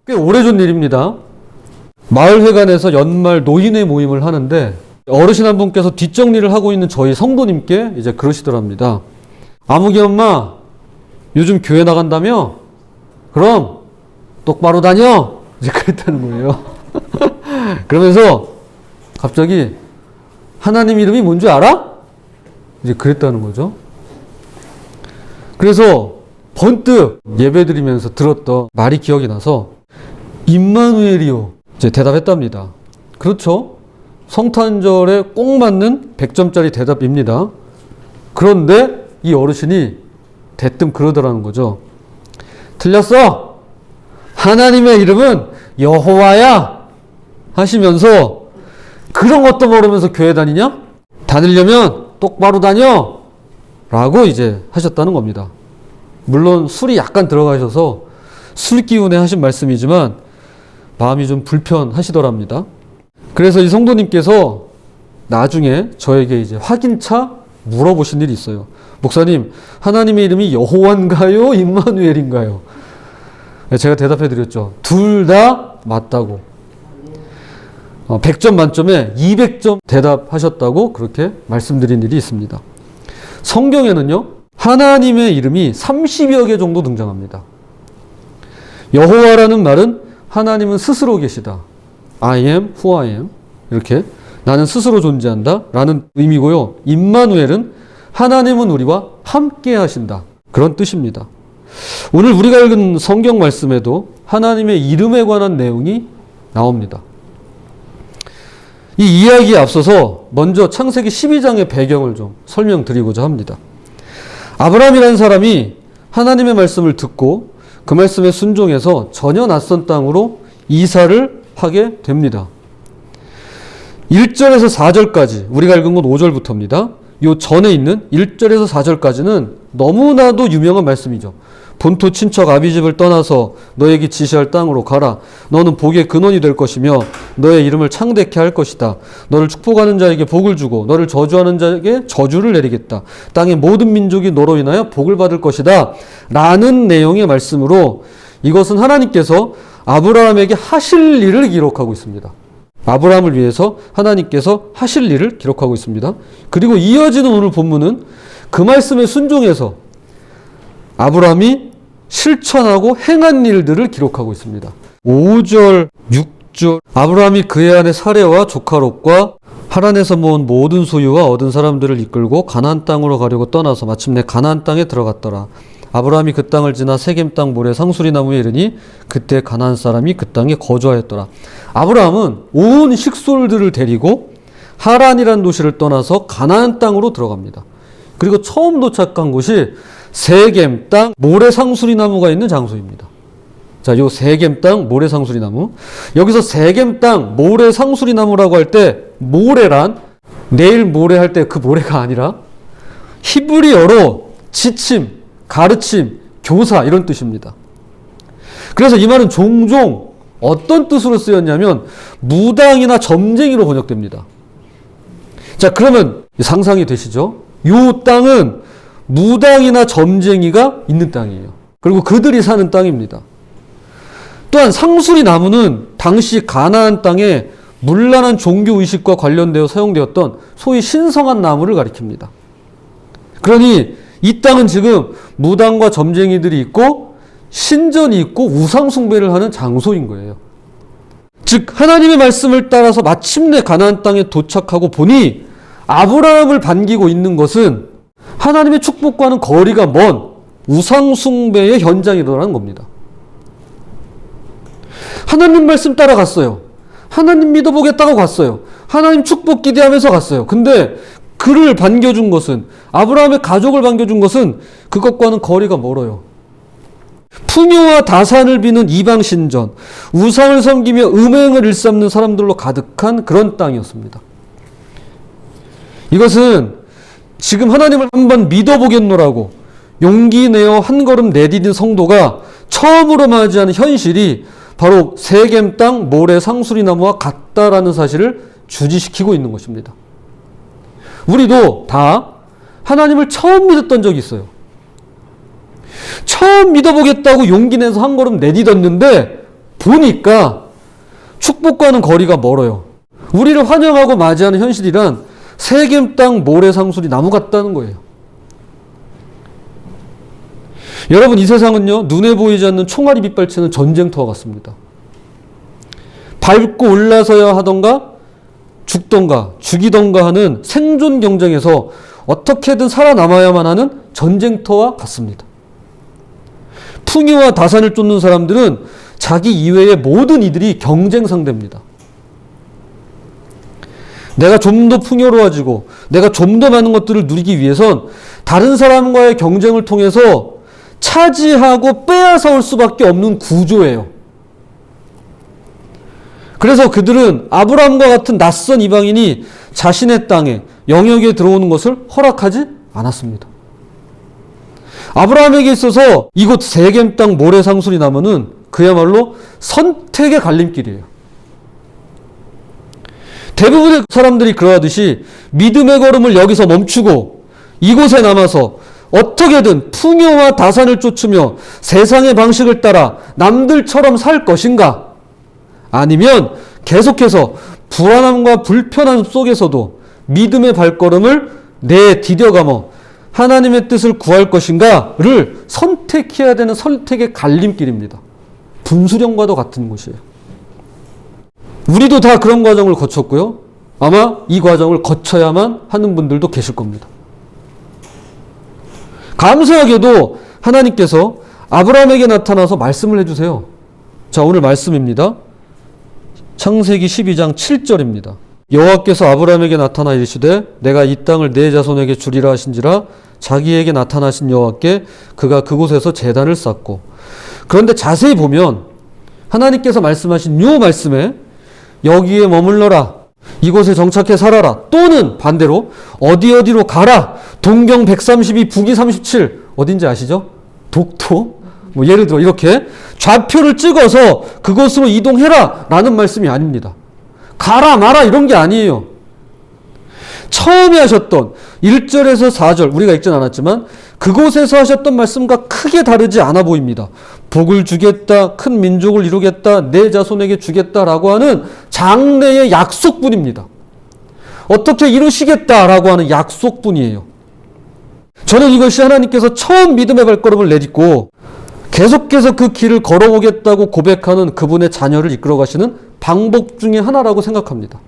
꽤 오래전 일입니다. 마을회관에서 연말 노인회 모임을 하는데 어르신 한 분께서 뒷정리를 하고 있는 저희 성도님께 이제 그러시더랍니다. 아무개 엄마, 요즘 교회 나간다며? 그럼 똑바로 다녀! 이제 그랬다는 거예요. 그러면서 갑자기 하나님 이름이 뭔지 알아? 이제 그랬다는 거죠. 그래서 번뜩 예배드리면서 들었던 말이 기억이 나서 임마누엘이요. 이제 대답했답니다. 그렇죠. 성탄절에 꼭 맞는 100점짜리 대답입니다. 그런데 이 어르신이 대뜸 그러더라는 거죠. 틀렸어. 하나님의 이름은 여호와야. 하시면서 그런 것도 모르면서 교회 다니냐? 다니려면 똑바로 다녀. 라고 이제 하셨다는 겁니다. 물론 술이 약간 들어가셔서 술 기운에 하신 말씀이지만 마음이 좀 불편하시더랍니다. 그래서 이 성도님께서 나중에 저에게 이제 확인차 물어보신 일이 있어요. 목사님, 하나님의 이름이 여호와인가요? 임마누엘인가요? 제가 대답해 드렸죠. 둘 다 맞다고. 100점 만점에 200점 대답하셨다고 그렇게 말씀드린 일이 있습니다. 성경에는요, 하나님의 이름이 30여 개 정도 등장합니다. 여호와라는 말은 하나님은 스스로 계시다. I am who I am. 이렇게 나는 스스로 존재한다 라는 의미고요. 임마누엘은 하나님은 우리와 함께 하신다. 그런 뜻입니다. 오늘 우리가 읽은 성경 말씀에도 하나님의 이름에 관한 내용이 나옵니다. 이 이야기에 앞서서 먼저 창세기 12장의 배경을 좀 설명드리고자 합니다. 아브라함이라는 사람이 하나님의 말씀을 듣고 그 말씀에 순종해서 전혀 낯선 땅으로 이사를 하게 됩니다. 1절에서 4절까지, 우리가 읽은 건 5절부터입니다. 요 전에 있는 1절에서 4절까지는 너무나도 유명한 말씀이죠. 본토 친척 아비집을 떠나서 너에게 지시할 땅으로 가라. 너는 복의 근원이 될 것이며 너의 이름을 창대케 할 것이다. 너를 축복하는 자에게 복을 주고 너를 저주하는 자에게 저주를 내리겠다. 땅의 모든 민족이 너로 인하여 복을 받을 것이다. 라는 내용의 말씀으로 이것은 하나님께서 아브라함에게 하실 일을 기록하고 있습니다. 아브라함을 위해서 하나님께서 하실 일을 기록하고 있습니다. 그리고 이어지는 오늘 본문은 그 말씀에 순종해서 아브라함이 실천하고 행한 일들을 기록하고 있습니다. 5절, 6절 아브라함이 그의 아내 사레와 조카 롯과 하란에서 모은 모든 소유와 얻은 사람들을 이끌고 가나안 땅으로 가려고 떠나서 마침내 가나안 땅에 들어갔더라. 아브라함이 그 땅을 지나 세겜 땅 모래 상수리 나무에 이르니 그때 가나안 사람이 그 땅에 거주하였더라. 아브라함은 온 식솔들을 데리고 하란이라는 도시를 떠나서 가나안 땅으로 들어갑니다. 그리고 처음 도착한 곳이 세겜 땅 모래 상수리 나무가 있는 장소입니다. 자, 요 세겜 땅 모래 상수리 나무. 여기서 세겜 땅 모래 상수리 나무라고 할 때 모래란 내일 모레 할 때 그 모래가 아니라 히브리어로 지침, 가르침, 교사 이런 뜻입니다. 그래서 이 말은 종종 어떤 뜻으로 쓰였냐면 무당이나 점쟁이로 번역됩니다. 자, 그러면 상상이 되시죠? 이 땅은 무당이나 점쟁이가 있는 땅이에요. 그리고 그들이 사는 땅입니다. 또한 상수리 나무는 당시 가나안 땅에 문란한 종교의식과 관련되어 사용되었던 소위 신성한 나무를 가리킵니다. 그러니 이 땅은 지금 무당과 점쟁이들이 있고 신전이 있고 우상 숭배를 하는 장소인 거예요. 즉 하나님의 말씀을 따라서 마침내 가나안 땅에 도착하고 보니 아브라함을 반기고 있는 것은 하나님의 축복과는 거리가 먼 우상 숭배의 현장이라는 겁니다. 하나님 말씀 따라갔어요. 하나님 믿어보겠다고 갔어요. 하나님 축복 기대하면서 갔어요. 근데 그를 반겨준 것은, 아브라함의 가족을 반겨준 것은 그것과는 거리가 멀어요. 풍요와 다산을 비는 이방 신전, 우상을 섬기며 음행을 일삼는 사람들로 가득한 그런 땅이었습니다. 이것은 지금 하나님을 한번 믿어보겠노라고 용기 내어 한 걸음 내디딘 성도가 처음으로 맞이하는 현실이 바로 세겜 땅 모래 상수리 나무와 같다라는 사실을 주지시키고 있는 것입니다. 우리도 다 하나님을 처음 믿었던 적이 있어요. 처음 믿어보겠다고 용기 내서 한 걸음 내딛었는데 보니까 축복과는 거리가 멀어요. 우리를 환영하고 맞이하는 현실이란 세겜 땅 모래상수리 나무 같다는 거예요. 여러분, 이 세상은요, 눈에 보이지 않는 총알이 빗발치는 전쟁터와 같습니다. 밟고 올라서야 하던가 죽던가 죽이던가 하는 생존 경쟁에서 어떻게든 살아남아야만 하는 전쟁터와 같습니다. 풍요와 다산을 쫓는 사람들은 자기 이외의 모든 이들이 경쟁 상대입니다. 내가 좀 더 풍요로워지고 내가 좀 더 많은 것들을 누리기 위해선 다른 사람과의 경쟁을 통해서 차지하고 빼앗아올 수밖에 없는 구조예요. 그래서 그들은 아브라함과 같은 낯선 이방인이 자신의 땅에 영역에 들어오는 것을 허락하지 않았습니다. 아브라함에게 있어서 이곳 세겜 땅 모래상수리 나무는 그야말로 선택의 갈림길이에요. 대부분의 사람들이 그러하듯이 믿음의 걸음을 여기서 멈추고 이곳에 남아서 어떻게든 풍요와 다산을 쫓으며 세상의 방식을 따라 남들처럼 살 것인가? 아니면 계속해서 불안함과 불편함 속에서도 믿음의 발걸음을 내디뎌가며 하나님의 뜻을 구할 것인가를 선택해야 되는 선택의 갈림길입니다. 분수령과도 같은 것이에요. 우리도 다 그런 과정을 거쳤고요. 아마 이 과정을 거쳐야만 하는 분들도 계실 겁니다. 감사하게도 하나님께서 아브라함에게 나타나서 말씀을 해주세요. 자, 오늘 말씀입니다. 창세기 12장 7절입니다. 여호와께서 아브라함에게 나타나 이르시되 내가 이 땅을 네 자손에게 주리라 하신지라. 자기에게 나타나신 여호와께 그가 그곳에서 제단을 쌓고. 그런데 자세히 보면 하나님께서 말씀하신 요 말씀에 여기에 머물러라, 이곳에 정착해 살아라, 또는 반대로 어디로 가라, 동경 132 북위 37 어딘지 아시죠? 독도. 뭐 예를 들어 이렇게 좌표를 찍어서 그곳으로 이동해라 라는 말씀이 아닙니다. 가라 마라 이런 게 아니에요. 처음에 하셨던 1절에서 4절 우리가 읽진 않았지만 그곳에서 하셨던 말씀과 크게 다르지 않아 보입니다. 복을 주겠다, 큰 민족을 이루겠다, 내 자손에게 주겠다라고 하는 장래의 약속뿐입니다. 어떻게 이루시겠다라고 하는 약속뿐이에요. 저는 이것이 하나님께서 처음 믿음의 발걸음을 내딛고 계속해서 그 길을 걸어오겠다고 고백하는 그분의 자녀를 이끌어 가시는 방법 중에 하나라고 생각합니다.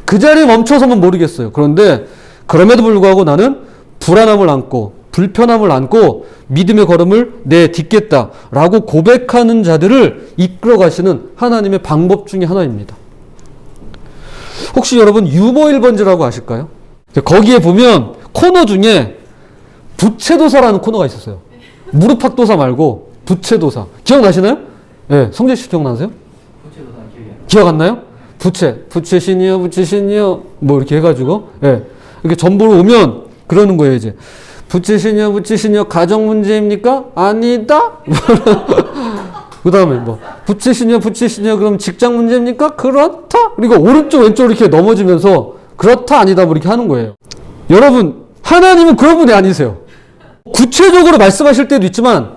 그 자리에 멈춰서면 모르겠어요. 그런데 그럼에도 불구하고 나는 불안함을 안고 불편함을 안고 믿음의 걸음을 내딛겠다라고 고백하는 자들을 이끌어 가시는 하나님의 방법 중에 하나입니다. 혹시 여러분 유머 1번지라고 아실까요? 거기에 보면 코너 중에 부채도사라는 코너가 있었어요. 무릎팍도사 말고 부채도사. 기억나시나요? 네, 성재 씨 기억나세요? 기억 안 나요? 부채신이요, 부채신이요, 뭐 이렇게 해가지고, 예. 이렇게 전보로 오면 그러는 거예요, 이제. 부채신이요, 부채신이요, 가정 문제입니까? 아니다? 그 다음에 뭐, 부채신이요, 부채신이요, 그럼 직장 문제입니까? 그렇다? 그리고 오른쪽, 왼쪽 이렇게 넘어지면서, 그렇다, 아니다, 뭐 이렇게 하는 거예요. 여러분, 하나님은 그런 분이 아니세요. 구체적으로 말씀하실 때도 있지만,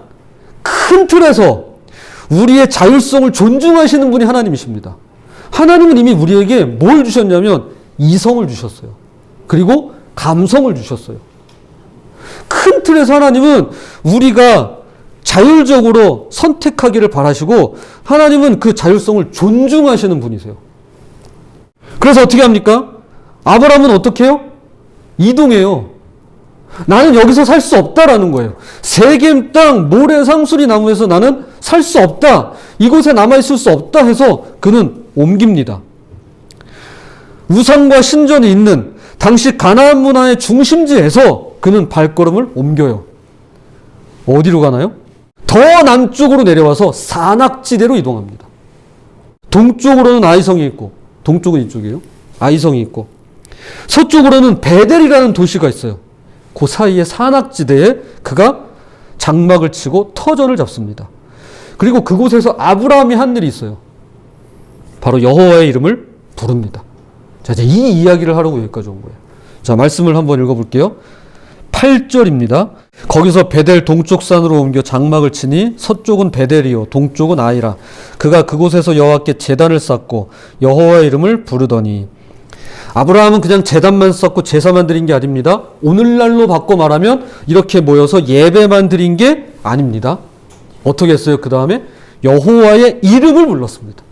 큰 틀에서 우리의 자율성을 존중하시는 분이 하나님이십니다. 하나님은 이미 우리에게 뭘 주셨냐면 이성을 주셨어요. 그리고 감성을 주셨어요. 큰 틀에서 하나님은 우리가 자율적으로 선택하기를 바라시고 하나님은 그 자율성을 존중하시는 분이세요. 그래서 어떻게 합니까? 아브라함은 어떻게 해요? 이동해요. 나는 여기서 살 수 없다라는 거예요. 세겜 땅 모래상수리 나무에서 나는 살 수 없다. 이곳에 남아있을 수 없다 해서 그는 옮깁니다. 우상과 신전이 있는 당시 가나안 문화의 중심지에서 그는 발걸음을 옮겨요. 어디로 가나요? 더 남쪽으로 내려와서 산악지대로 이동합니다. 동쪽으로는 아이성이 있고, 동쪽은 이쪽이에요. 아이성이 있고, 서쪽으로는 베델이라는 도시가 있어요. 그 사이의 산악지대에 그가 장막을 치고 터전을 잡습니다. 그리고 그곳에서 아브라함이 한 일이 있어요. 바로 여호와의 이름을 부릅니다. 자, 이제 이 이야기를 하려고 여기까지 온 거예요. 자, 말씀을 한번 읽어볼게요. 8절입니다. 거기서 베델 동쪽 산으로 옮겨 장막을 치니 서쪽은 베델이요 동쪽은 아이라. 그가 그곳에서 여호와께 제단을 쌓고 여호와의 이름을 부르더니. 아브라함은 그냥 제단만 쌓고 제사만 드린 게 아닙니다. 오늘날로 바꿔 말하면 이렇게 모여서 예배만 드린 게 아닙니다. 어떻게 했어요? 그 다음에 여호와의 이름을 불렀습니다.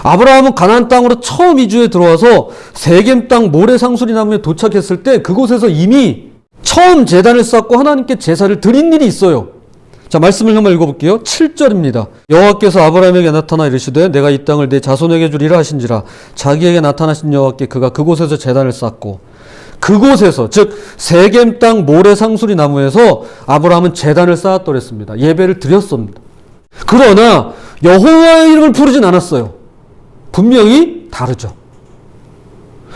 아브라함은 가나안 땅으로 처음 이주해 들어와서 세겜 땅 모래상수리 나무에 도착했을 때 그곳에서 이미 처음 제단을 쌓고 하나님께 제사를 드린 일이 있어요. 자, 말씀을 한번 읽어볼게요. 7절입니다. 여호와께서 아브라함에게 나타나 이르시되 내가 이 땅을 내 자손에게 주리라 하신지라. 자기에게 나타나신 여호와께 그가 그곳에서 제단을 쌓고, 그곳에서 즉 세겜 땅 모래상수리 나무에서 아브라함은 제단을 쌓았더랬습니다. 예배를 드렸습니다. 그러나 여호와의 이름을 부르진 않았어요. 분명히 다르죠.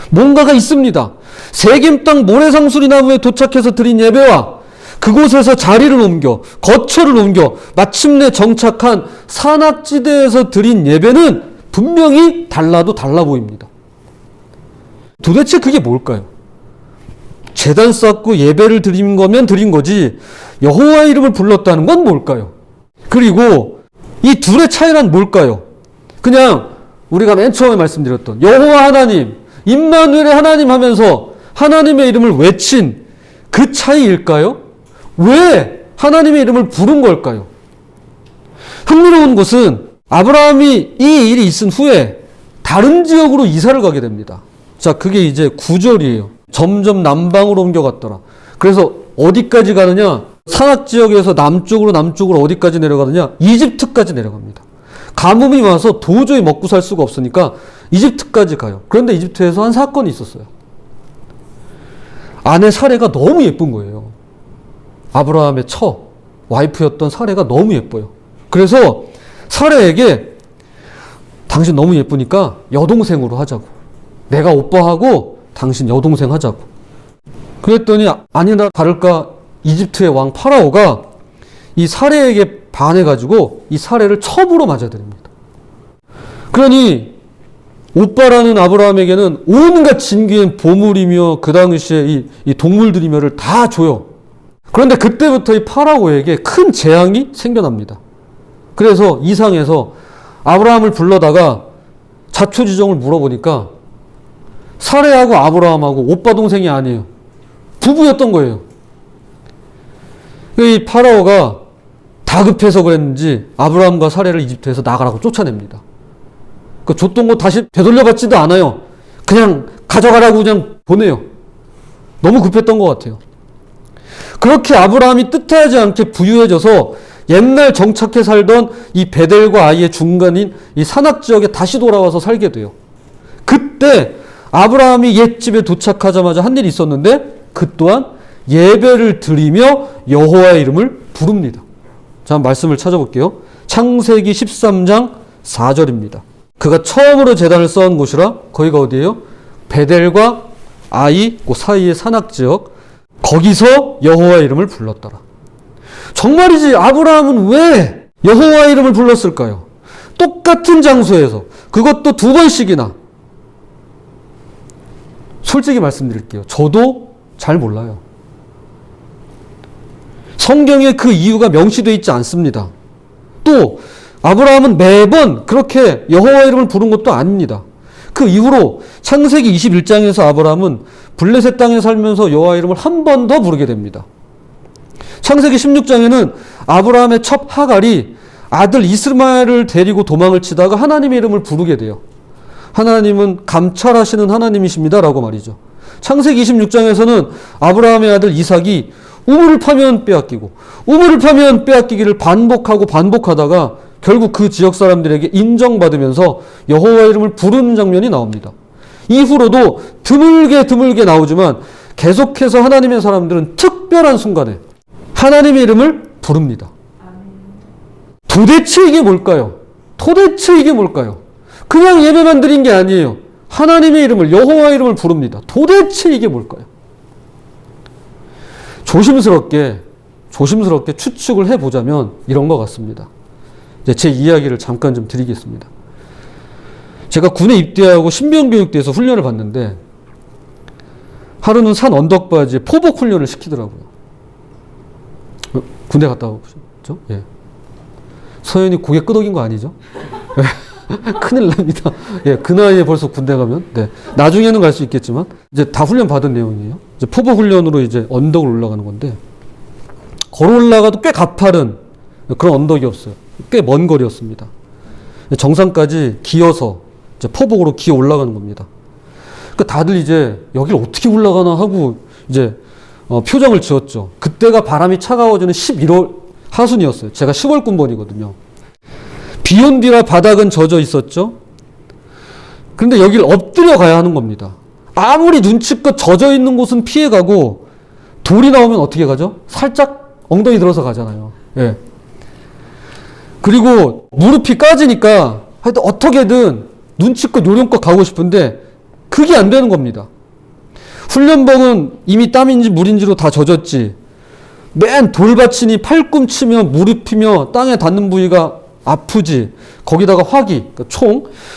뭔가가 있습니다. 세겜 땅 모래상수리 나무에 도착해서 드린 예배와 그곳에서 자리를 옮겨 거처를 옮겨 마침내 정착한 산악지대에서 드린 예배는 분명히 달라도 달라 보입니다. 도대체 그게 뭘까요? 제단 쌓고 예배를 드린 거면 드린 거지 여호와의 이름을 불렀다는 건 뭘까요? 그리고 이 둘의 차이란 뭘까요? 그냥 우리가 맨 처음에 말씀드렸던 여호와 하나님, 임마누엘의 하나님 하면서 하나님의 이름을 외친 그 차이일까요? 왜 하나님의 이름을 부른 걸까요? 흥미로운 것은 아브라함이 이 일이 있은 후에 다른 지역으로 이사를 가게 됩니다. 자, 그게 이제 9절이에요. 점점 남방으로 옮겨갔더라. 그래서 어디까지 가느냐? 산악지역에서 남쪽으로 어디까지 내려가느냐? 이집트까지 내려갑니다. 가뭄이 와서 도저히 먹고 살 수가 없으니까 이집트까지 가요. 그런데 이집트에서 한 사건이 있었어요. 아내 사레가 너무 예쁜 거예요. 아브라함의 와이프였던 사레가 너무 예뻐요. 그래서 사레에게 당신 너무 예쁘니까 여동생으로 하자고. 내가 오빠하고 당신 여동생 하자고. 그랬더니 아니나 다를까 이집트의 왕 파라오가 이 사레에게 반해가지고 이 사레를 첩으로 맞아들입니다. 그러니 오빠라는 아브라함에게는 온갖 진귀한 보물이며 그 당시에 이 동물들이며를 다 줘요. 그런데 그때부터 이 파라오에게 큰 재앙이 생겨납니다. 그래서 이상해서 아브라함을 불러다가 자초지종을 물어보니까 사레하고 아브라함하고 오빠 동생이 아니에요. 부부였던 거예요. 이 파라오가 다급해서 그랬는지 아브라함과 사레를 이집트에서 나가라고 쫓아냅니다. 그 줬던 거 다시 되돌려받지도 않아요. 그냥 가져가라고 그냥 보내요. 너무 급했던 것 같아요. 그렇게 아브라함이 뜻하지 않게 부유해져서 옛날 정착해 살던 이 베델과 아이의 중간인 이 산악지역에 다시 돌아와서 살게 돼요. 그때 아브라함이 옛집에 도착하자마자 한 일이 있었는데 그 또한 예배를 드리며 여호와의 이름을 부릅니다. 자, 말씀을 찾아볼게요. 창세기 13장 4절입니다. 그가 처음으로 제단을 쌓은 곳이라 거기가 어디예요? 베델과 아이 그 사이의 산악지역, 거기서 여호와의 이름을 불렀더라. 정말이지 아브라함은 왜 여호와의 이름을 불렀을까요? 똑같은 장소에서 그것도 2번씩이나. 솔직히 말씀드릴게요. 저도 잘 몰라요. 성경에 그 이유가 명시되어 있지 않습니다. 또 아브라함은 매번 그렇게 여호와의 이름을 부른 것도 아닙니다. 그 이후로 창세기 21장에서 아브라함은 블레셋 땅에 살면서 여호와의 이름을 한 번 더 부르게 됩니다. 창세기 16장에는 아브라함의 첩 하갈이 아들 이스마엘을 데리고 도망을 치다가 하나님의 이름을 부르게 돼요. 하나님은 감찰하시는 하나님이십니다 라고 말이죠. 창세기 26장에서는 아브라함의 아들 이삭이 우물을 파면 빼앗기고 우물을 파면 빼앗기기를 반복하다가 결국 그 지역 사람들에게 인정받으면서 여호와의 이름을 부르는 장면이 나옵니다. 이후로도 드물게 나오지만 계속해서 하나님의 사람들은 특별한 순간에 하나님의 이름을 부릅니다. 도대체 이게 뭘까요? 그냥 예배만 드린 게 아니에요. 하나님의 이름을, 여호와의 이름을 부릅니다. 도대체 이게 뭘까요? 조심스럽게 추측을 해보자면 이런 것 같습니다. 제 이야기를 잠깐 좀 드리겠습니다. 제가 군에 입대하고 신병교육대에서 훈련을 받는데 하루는 산 언덕바지에 포복 훈련을 시키더라고요. 군대 갔다 오셨죠? 예. 서연이 고개 끄덕인 거 아니죠? 큰일 납니다. 예, 그 나이에 벌써 군대 가면. 네. 나중에는 갈 수 있겠지만, 이제 다 훈련 받은 내용이에요. 이제 포복 훈련으로 이제 언덕을 올라가는 건데, 걸어 올라가도 꽤 가파른 그런 언덕이 없어요. 꽤 먼 거리였습니다. 정상까지 기어서 이제 포복으로 기어 올라가는 겁니다. 그러니까 다들 이제 여기를 어떻게 올라가나 하고 이제 표정을 지었죠. 그때가 바람이 차가워지는 11월 하순이었어요. 제가 10월 군번이거든요. 비 온 뒤라 바닥은 젖어 있었죠. 그런데 여기를 엎드려 가야 하는 겁니다. 아무리 눈치껏 젖어 있는 곳은 피해가고 돌이 나오면 어떻게 가죠? 살짝 엉덩이 들어서 가잖아요. 예. 그리고 무릎이 까지니까 하여튼 어떻게든 눈치껏 요령껏 가고 싶은데 그게 안 되는 겁니다. 훈련복은 이미 땀인지 물인지로 다 젖었지. 맨 돌받치니 팔꿈치며 무릎이며 땅에 닿는 부위가 아프지. 거기다가 화기, 그러니까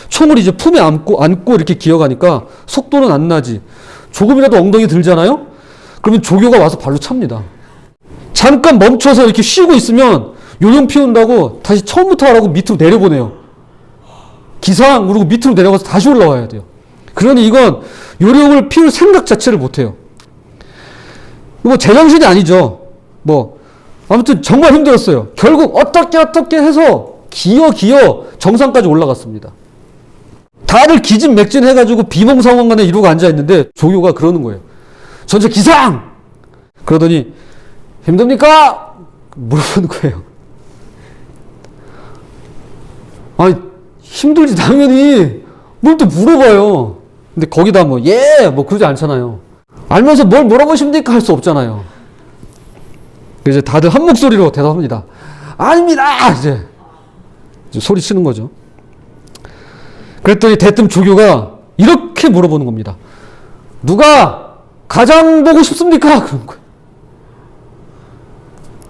총을 이제 품에 안고 이렇게 기어가니까 속도는 안 나지. 조금이라도 엉덩이 들잖아요? 그러면 조교가 와서 발로 찹니다. 잠깐 멈춰서 이렇게 쉬고 있으면 요령 피운다고 다시 처음부터 하라고 밑으로 내려보내요. 기상! 그러고 밑으로 내려가서 다시 올라와야 돼요. 그러니 이건 요령을 피울 생각 자체를 못해요. 뭐 제정신이 아니죠. 아무튼 정말 힘들었어요. 결국 어떻게 해서 기어 정상까지 올라갔습니다. 다들 기진맥진 해가지고 비몽사몽간에 이러고 앉아있는데 조교가 그러는 거예요. 전체 기상! 그러더니 힘듭니까? 물어보는 거예요. 아니 힘들지 당연히. 뭘 또 물어봐요. 근데 거기다 그러지 않잖아요. 알면서 뭘 물어보십니까? 할 수 없잖아요. 이제 다들 한 목소리로 대답합니다. 아닙니다! 이제 소리 치는 거죠. 그랬더니 대뜸 조교가 이렇게 물어보는 겁니다. 누가 가장 보고 싶습니까? 그런 거예요.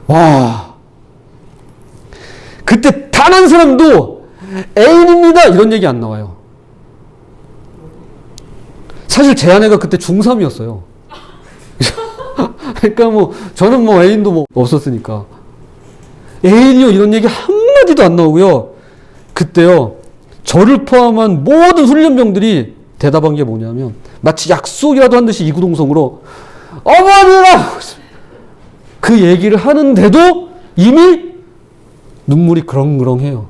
와. 그때 단 한 사람도 애인입니다! 이런 얘기 안 나와요. 사실 제 아내가 그때 중3이었어요. 그러니까 저는 애인도 없었으니까. 애인이요 이런 얘기 한마디도 안 나오고요. 그때요, 저를 포함한 모든 훈련병들이 대답한 게 뭐냐면, 마치 약속이라도 한 듯이 이구동성으로, 어머니라! 그 얘기를 하는데도 이미 눈물이 그렁그렁해요.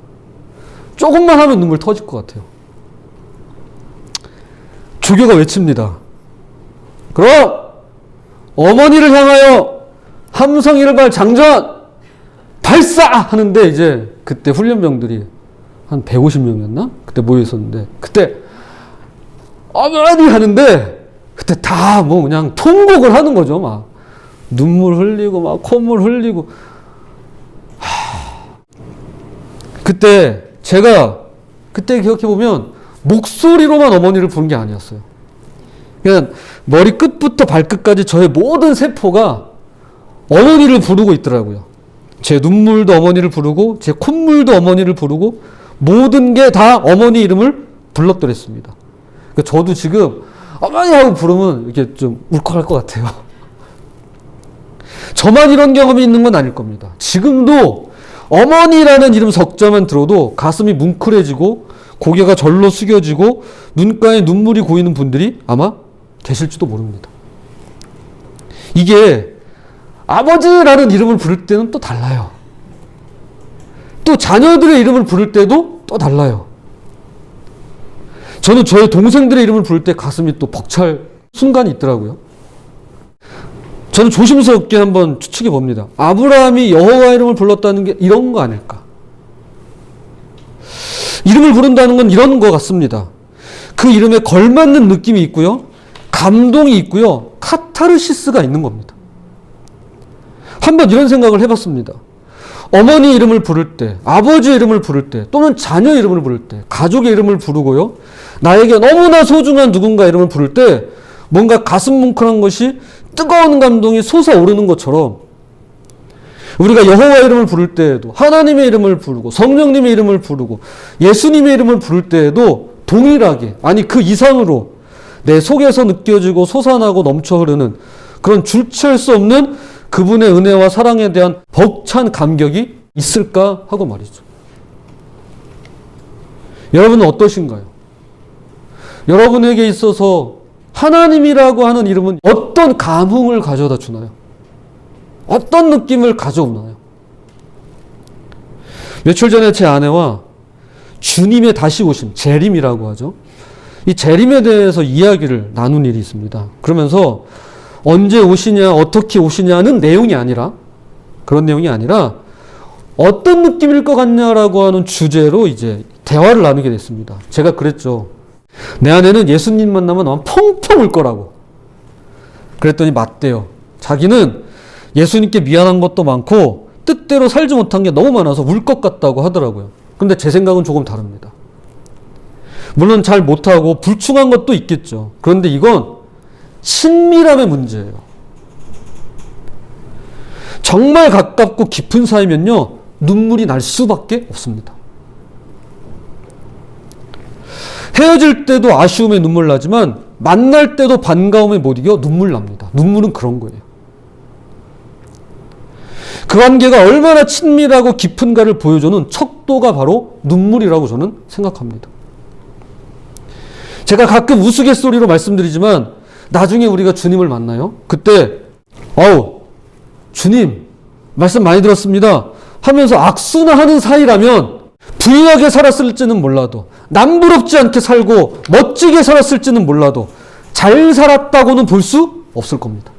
조금만 하면 눈물 터질 것 같아요. 조교가 외칩니다. 그럼 어머니를 향하여 함성 1발 장전 발사! 하는데 이제 그때 훈련병들이 한 150명이었나? 그때 모여 있었는데 그때 어머니 하는데 그때 다 그냥 통곡을 하는 거죠. 막 눈물 흘리고 막 콧물 흘리고. 그때 제가 그때 기억해보면 목소리로만 어머니를 부른 게 아니었어요. 그냥 머리 끝부터 발끝까지 저의 모든 세포가 어머니를 부르고 있더라고요. 제 눈물도 어머니를 부르고 제 콧물도 어머니를 부르고 모든 게 다 어머니 이름을 불렀더랬습니다. 그러니까 저도 지금 어머니 하고 부르면 이렇게 좀 울컥할 것 같아요. 저만 이런 경험이 있는 건 아닐 겁니다. 지금도 어머니라는 이름 석자만 들어도 가슴이 뭉클해지고 고개가 절로 숙여지고 눈가에 눈물이 고이는 분들이 아마 계실지도 모릅니다. 이게 아버지라는 이름을 부를 때는 또 달라요. 또 자녀들의 이름을 부를 때도 또 달라요. 저는 저의 동생들의 이름을 부를 때 가슴이 또 벅찰 순간이 있더라고요. 저는 조심스럽게 한번 추측해 봅니다. 아브라함이 여호와 이름을 불렀다는 게 이런 거 아닐까? 이름을 부른다는 건 이런 거 같습니다. 그 이름에 걸맞는 느낌이 있고요. 감동이 있고요. 카타르시스가 있는 겁니다. 한번 이런 생각을 해봤습니다. 어머니 이름을 부를 때, 아버지 이름을 부를 때, 또는 자녀 이름을 부를 때, 가족의 이름을 부르고요. 나에게 너무나 소중한 누군가 이름을 부를 때 뭔가 가슴 뭉클한 것이 뜨거운 감동이 솟아오르는 것처럼 우리가 여호와 이름을 부를 때에도 하나님의 이름을 부르고 성령님의 이름을 부르고 예수님의 이름을 부를 때에도 동일하게, 아니 그 이상으로 내 속에서 느껴지고 솟아나고 넘쳐 흐르는 그런 줄치할 수 없는 그분의 은혜와 사랑에 대한 벅찬 감격이 있을까 하고 말이죠. 여러분은 어떠신가요? 여러분에게 있어서 하나님이라고 하는 이름은 어떤 감흥을 가져다 주나요? 어떤 느낌을 가져오나요? 며칠 전에 제 아내와 주님의 다시 오심, 재림이라고 하죠. 이 재림에 대해서 이야기를 나눈 일이 있습니다. 그러면서 언제 오시냐, 어떻게 오시냐는 내용이 아니라, 그런 내용이 아니라 어떤 느낌일 것 같냐라고 하는 주제로 이제 대화를 나누게 됐습니다. 제가 그랬죠. 내 아내는 예수님 만나면 아마 펑펑 울 거라고. 그랬더니 맞대요. 자기는 예수님께 미안한 것도 많고 뜻대로 살지 못한 게 너무 많아서 울 것 같다고 하더라고요. 근데 제 생각은 조금 다릅니다. 물론 잘 못하고 불충한 것도 있겠죠. 그런데 이건 친밀함의 문제예요. 정말 가깝고 깊은 사이면요, 눈물이 날 수밖에 없습니다. 헤어질 때도 아쉬움에 눈물 나지만 만날 때도 반가움에 못 이겨 눈물 납니다. 눈물은 그런 거예요. 그 관계가 얼마나 친밀하고 깊은가를 보여주는 척도가 바로 눈물이라고 저는 생각합니다. 제가 가끔 우스갯소리로 말씀드리지만 나중에 우리가 주님을 만나요. 그때 주님 말씀 많이 들었습니다 하면서 악수나 하는 사이라면 부유하게 살았을지는 몰라도 남부럽지 않게 살고 멋지게 살았을지는 몰라도 잘 살았다고는 볼 수 없을 겁니다.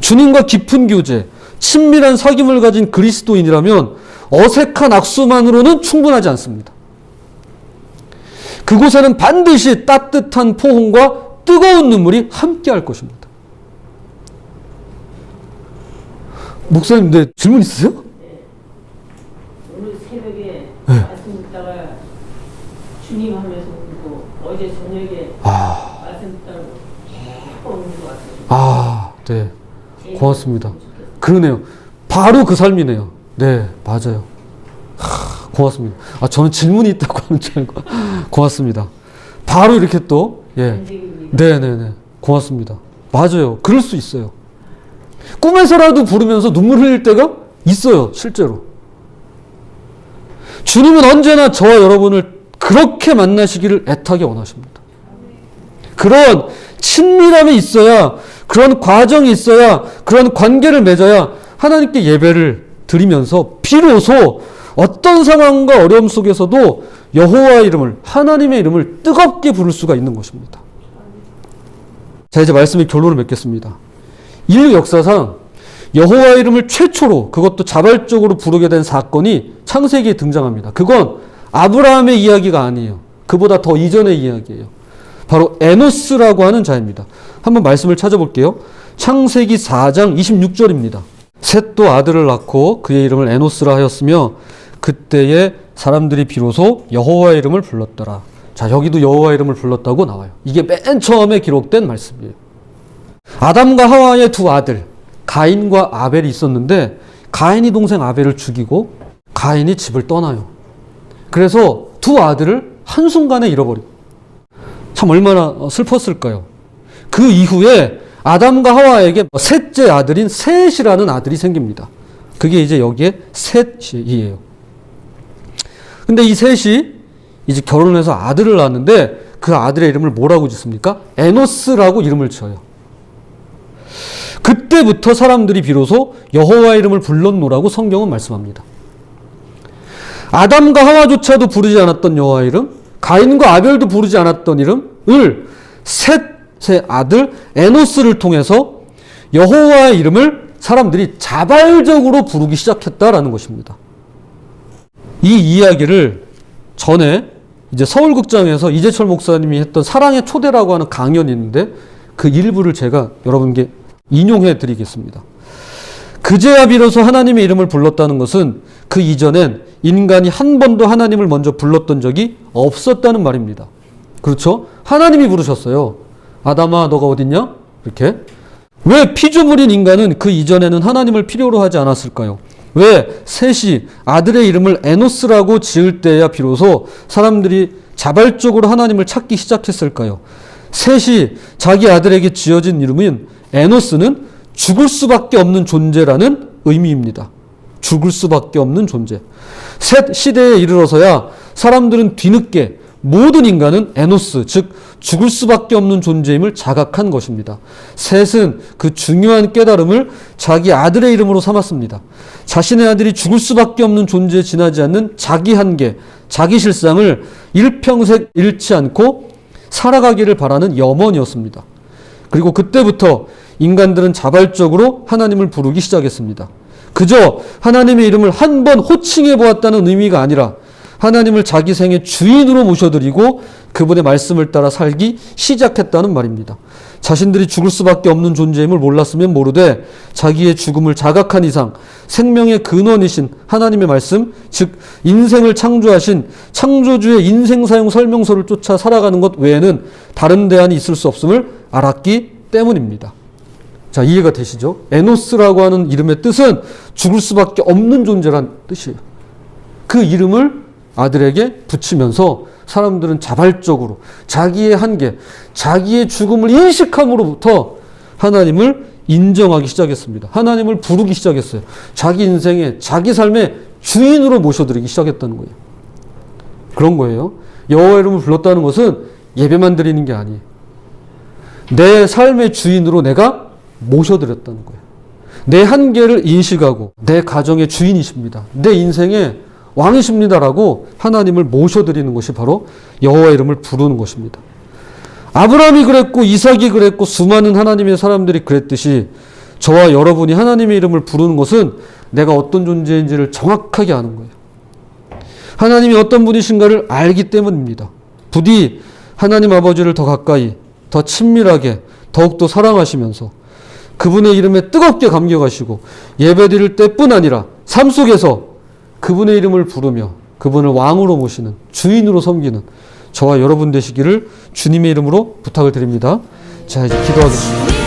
주님과 깊은 교제, 친밀한 사귐을 가진 그리스도인이라면 어색한 악수만으로는 충분하지 않습니다. 그곳에는 반드시 따뜻한 포옹과 뜨거운 눈물이 함께할 것입니다. 목사님, 네, 질문 있으세요? 네. 오늘 새벽에 말씀 듣다가 주님 하면서 울고 어제 저녁에 말씀 듣다가 계속 우는 것 같아요. 네. 고맙습니다. 그러네요. 바로 그 삶이네요. 네, 맞아요. 고맙습니다. 저는 질문이 있다고 하는 줄 알고. 고맙습니다. 바로 이렇게 또, 네네네. 고맙습니다. 맞아요. 그럴 수 있어요. 꿈에서라도 부르면서 눈물 흘릴 때가 있어요. 실제로. 주님은 언제나 저와 여러분을 그렇게 만나시기를 애타게 원하십니다. 그런 친밀함이 있어야, 그런 과정이 있어야, 그런 관계를 맺어야 하나님께 예배를 드리면서 비로소 어떤 상황과 어려움 속에서도 여호와의 이름을, 하나님의 이름을 뜨겁게 부를 수가 있는 것입니다. 자, 이제 말씀의 결론을 맺겠습니다. 인류 역사상 여호와의 이름을 최초로, 그것도 자발적으로 부르게 된 사건이 창세기에 등장합니다. 그건 아브라함의 이야기가 아니에요. 그보다 더 이전의 이야기예요. 바로 에노스라고 하는 자입니다. 한번 말씀을 찾아볼게요. 창세기 4장 26절입니다. 셋도 아들을 낳고 그의 이름을 에노스라 하였으며 그때에 사람들이 비로소 여호와의 이름을 불렀더라. 자, 여기도 여호와의 이름을 불렀다고 나와요. 이게 맨 처음에 기록된 말씀이에요. 아담과 하와의 두 아들 가인과 아벨이 있었는데 가인이 동생 아벨을 죽이고 가인이 집을 떠나요. 그래서 두 아들을 한순간에 잃어버리고, 참 얼마나 슬펐을까요? 그 이후에 아담과 하와에게 셋째 아들인 셋이라는 아들이 생깁니다. 그게 이제 여기에 셋이에요. 근데 이 셋이 이제 결혼해서 아들을 낳았는데 그 아들의 이름을 뭐라고 짓습니까? 에노스라고 이름을 지어요. 그때부터 사람들이 비로소 여호와의 이름을 불렀노라고 성경은 말씀합니다. 아담과 하와조차도 부르지 않았던 여호와의 이름, 가인과 아벨도 부르지 않았던 이름을 셋의 아들 에노스를 통해서 여호와의 이름을 사람들이 자발적으로 부르기 시작했다라는 것입니다. 이 이야기를 전에 이제 서울극장에서 이재철 목사님이 했던 사랑의 초대라고 하는 강연이 있는데 그 일부를 제가 여러분께 인용해 드리겠습니다. 그제야 비로소 하나님의 이름을 불렀다는 것은 그 이전엔 인간이 한 번도 하나님을 먼저 불렀던 적이 없었다는 말입니다. 그렇죠? 하나님이 부르셨어요. 아담아, 너가 어딨냐? 이렇게. 왜 피조물인 인간은 그 이전에는 하나님을 필요로 하지 않았을까요? 왜 셋이 아들의 이름을 에노스라고 지을 때야 비로소 사람들이 자발적으로 하나님을 찾기 시작했을까요? 셋이 자기 아들에게 지어진 이름인 에노스는 죽을 수밖에 없는 존재라는 의미입니다. 죽을 수밖에 없는 존재. 셋 시대에 이르러서야 사람들은 뒤늦게 모든 인간은 에노스, 즉 죽을 수밖에 없는 존재임을 자각한 것입니다. 셋은 그 중요한 깨달음을 자기 아들의 이름으로 삼았습니다. 자신의 아들이 죽을 수밖에 없는 존재에 지나지 않는 자기 한계, 자기 실상을 일평생 잃지 않고 살아가기를 바라는 염원이었습니다. 그리고 그때부터 인간들은 자발적으로 하나님을 부르기 시작했습니다. 그저 하나님의 이름을 한 번 호칭해 보았다는 의미가 아니라 하나님을 자기 생의 주인으로 모셔드리고 그분의 말씀을 따라 살기 시작했다는 말입니다. 자신들이 죽을 수밖에 없는 존재임을 몰랐으면 모르되 자기의 죽음을 자각한 이상 생명의 근원이신 하나님의 말씀, 즉 인생을 창조하신 창조주의 인생 사용 설명서를 쫓아 살아가는 것 외에는 다른 대안이 있을 수 없음을 알았기 때문입니다. 자, 이해가 되시죠? 에노스라고 하는 이름의 뜻은 죽을 수밖에 없는 존재란 뜻이에요. 그 이름을 아들에게 붙이면서 사람들은 자발적으로 자기의 한계, 자기의 죽음을 인식함으로부터 하나님을 인정하기 시작했습니다. 하나님을 부르기 시작했어요. 자기 인생의, 자기 삶의 주인으로 모셔드리기 시작했다는 거예요. 그런 거예요. 여호와 이름을 불렀다는 것은 예배만 드리는 게 아니에요. 내 삶의 주인으로 내가 모셔드렸다는 거예요. 내 한계를 인식하고 내 가정의 주인이십니다. 내 인생의 왕이십니다라고 하나님을 모셔드리는 것이 바로 여호와 이름을 부르는 것입니다. 아브라함이 그랬고 이삭이 그랬고 수많은 하나님의 사람들이 그랬듯이 저와 여러분이 하나님의 이름을 부르는 것은 내가 어떤 존재인지를 정확하게 아는 거예요. 하나님이 어떤 분이신가를 알기 때문입니다. 부디 하나님 아버지를 더 가까이, 더 친밀하게, 더욱더 사랑하시면서 그분의 이름에 뜨겁게 감격하시고 예배드릴 때뿐 아니라 삶 속에서 그분의 이름을 부르며 그분을 왕으로 모시는, 주인으로 섬기는 저와 여러분 되시기를 주님의 이름으로 부탁을 드립니다. 자, 이제 기도하겠습니다.